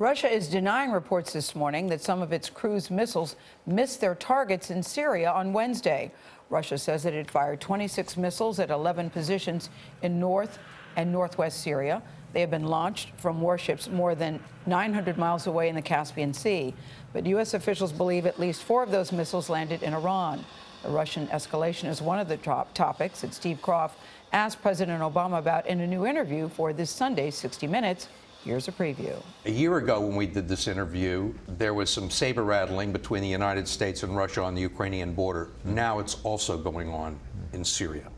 Russia is denying reports this morning that some of its cruise missiles missed their targets in Syria on Wednesday. Russia says that it fired 26 missiles at 11 positions in north and northwest Syria. They have been launched from warships more than 900 miles away in the Caspian Sea. But U.S. officials believe at least 4 of those missiles landed in Iran. The Russian escalation is one of the top topics that Steve Kroft asked President Obama about in a new interview for this Sunday's 60 Minutes. Here's a preview. A year ago when we did this interview, there was some saber rattling between the United States and Russia on the Ukrainian border. Now it's also going on in Syria.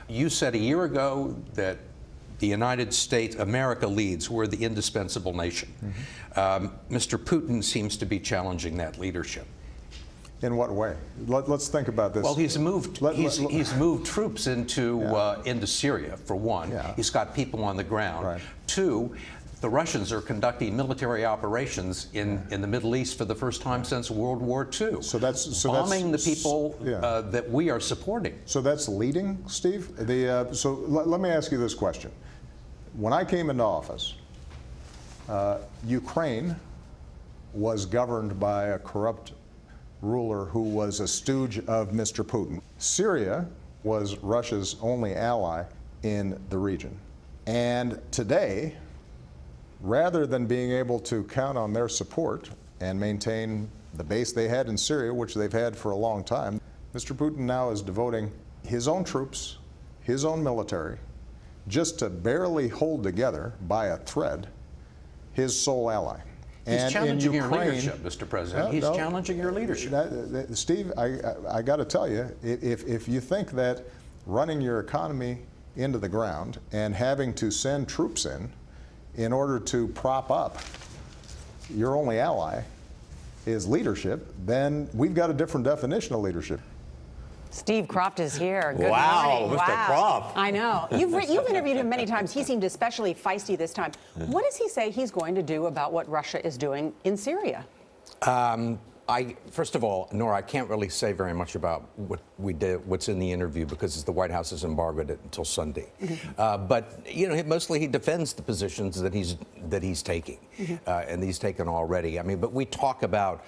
You said a year ago that the United States, America leads, we're the indispensable nation. Mr. Putin seems to be challenging that leadership. In what way? Let's think about this. Well, he's moved troops into Syria, for one. Yeah. He's got people on the ground. Right. 2, the Russians are conducting military operations in the Middle East for the first time since World War II. Bombing the people that we are supporting. So that's leading, Steve? So let me ask you this question. When I came into office, Ukraine was governed by a corrupt ruler who was a stooge of Mr. Putin. Syria was Russia's only ally in the region. And today, rather than being able to count on their support and maintain the base they had in Syria, which they've had for a long time, Mr. Putin now is devoting his own troops, his own military, just to barely hold together by a thread his sole ally. He's challenging your leadership, Mr. President. He's challenging your leadership. Steve, I got to tell you, if you think that running your economy into the ground and having to send troops in order to prop up your only ally is leadership, then we've got a different definition of leadership. Steve Kroft is here. Good morning. Mr. Kroft. I know. You've interviewed him many times. He seemed especially feisty this time. What does he say he's going to do about what Russia is doing in Syria? First of all, Nora, I can't really say very much about what we did, what's in the interview, because the White House has embargoed it until Sunday. But you know, mostly he defends the positions that he's taking, and he's taken already. I mean, but we talk about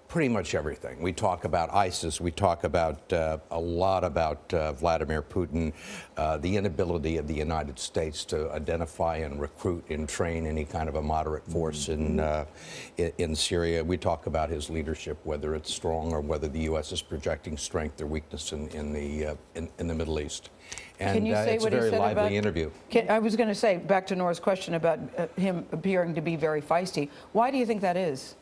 pretty much everything. We talk about ISIS. We talk about a lot about Vladimir Putin, the inability of the United States to identify and recruit and train any kind of a moderate force in Syria. We talk about his leadership, whether it's strong or whether the U.S. is projecting strength or weakness in the Middle East. And Can you say it's what a very he said lively about, interview. I was going to say, back to Nora's question about him appearing to be very feisty. Why do you think that is?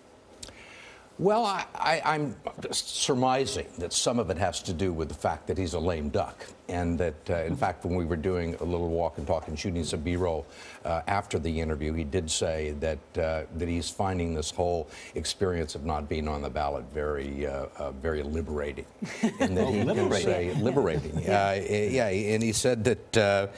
Well, I'm surmising that some of it has to do with the fact that he's a lame duck, and that, in fact, when we were doing a little walk and talk and shooting some B-roll after the interview, he did say that he's finding this whole experience of not being on the ballot very liberating, and that he can say liberating. And he said that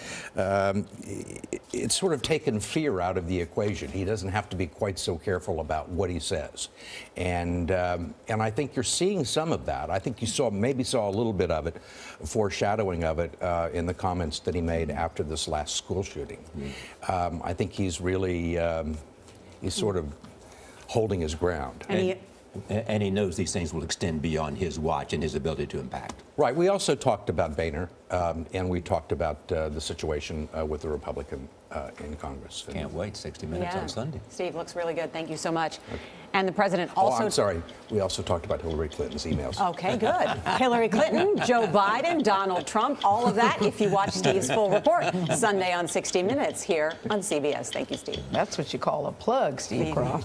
it's sort of taken fear out of the equation. He doesn't have to be quite so careful about what he says, and I think you're seeing some of that. I think you maybe saw a little bit of it, foreshadowing of it in the comments that he made after this last school shooting. I think he's really he's sort of holding his ground. And he knows these things will extend beyond his watch and his ability to impact. Right. We also talked about Boehner, and we talked about the situation with the Republican in Congress. Can't wait. 60 Minutes on Sunday. Steve, looks really good. Thank you so much. And the president also... Oh, I'm sorry. We also talked about Hillary Clinton's emails. Okay, good. Hillary Clinton, Joe Biden, Donald Trump, all of that if you watch Steve's full report Sunday on 60 Minutes here on CBS. Thank you, Steve. That's what you call a plug, Steve Kroft.